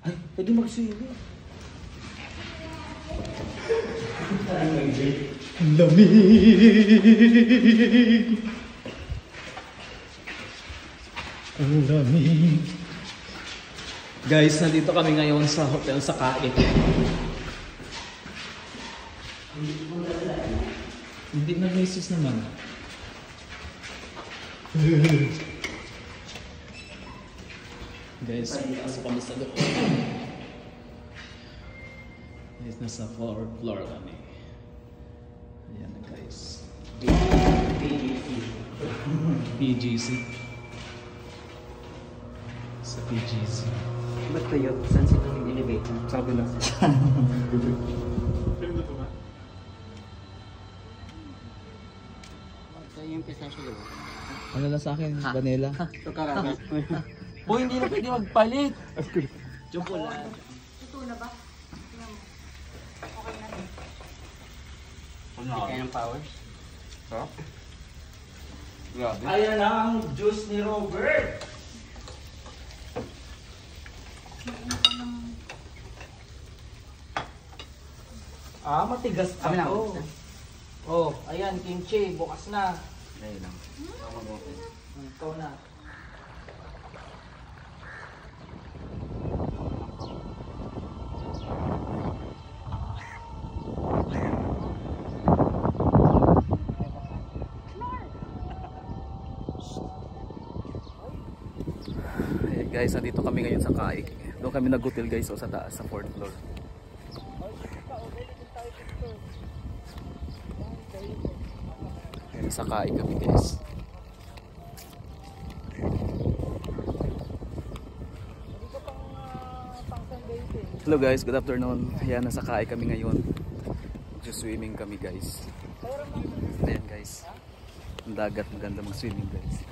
Ay, pwede mag-swimming. Ang lamig. Ang lamig. Guys, nandito kami ngayon sa hotel sa Kait. Hindi na misis naman. Guys, pasok kami sa loob. Guys, nasa 4th floor kami. Ayan na guys. PGC. Sa PGC. Ba't kayo? Saan sila nag-elevate? Sabi na. Yung pistachio ba? Ano na sa akin? Vanilla? Ito karagat. Boy, hindi na pwede magpalit. Chocolate. Ito na ba? Tingnan mo. Okay na rin. Hindi kaya ng powers? Ha? Ayan na ang juice ni Robert! Matigas pa to. Oh, ayan, kimchi, bukas na. Ayun lang. Ikaw na. Hey guys, nandito kami ngayon sa Kaik. Doon kami nag-hotel guys, sa taas, sa 4th floor. Ngayon sa Kaik kami guys. Hello guys, good afternoon. Ayan, nasa Kaik kami ngayon. Mag-swimming kami guys. Ayan guys. Ang dagat, maganda mag-swimming guys.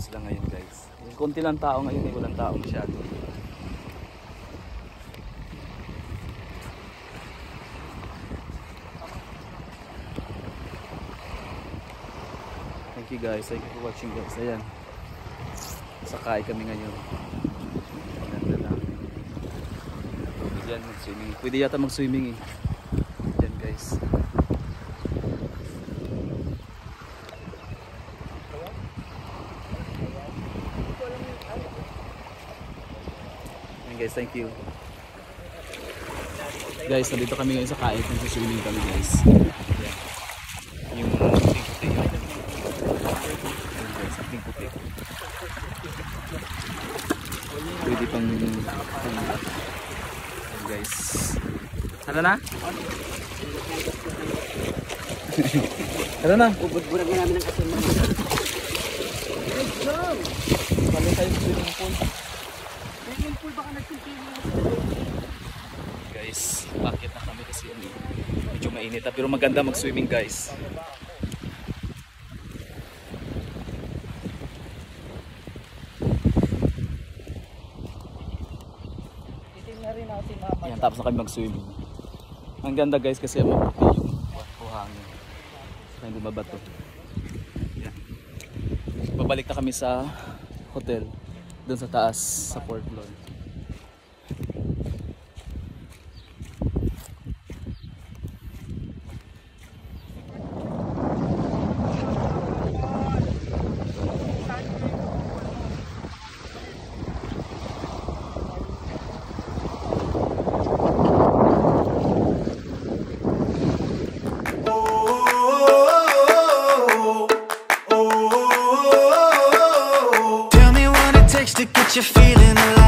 Lang ngayon guys. Konti lang tao ngayon, walang tao masyado. Thank you guys, thank you for watching guys. Ayan, sakay kami ngayon. Maganda lang. Diyan mag-swimming. Pwede yata mag-swimming eh. Diyan guys. Guys, thank you. Guys, nandito kami ngayon sa Kait. Nag-swimming kami guys. Yung puti-puti. Guys, ang puti. Pwede pang guys. Tara na? Tara na? Bubud-burag na namin ng asin. Kami tayo sa swimming pool. Guys, bakit na kami kasi medyo mainit pero maganda mag-swimming guys. Ayan, tapos na kami mag-swimming. Ang ganda guys kasi maputi yung buhangin. Saka hindi mabato. Ayan. Babalik na kami sa hotel doon sa taas sa 4th floor. To get you feeling alive.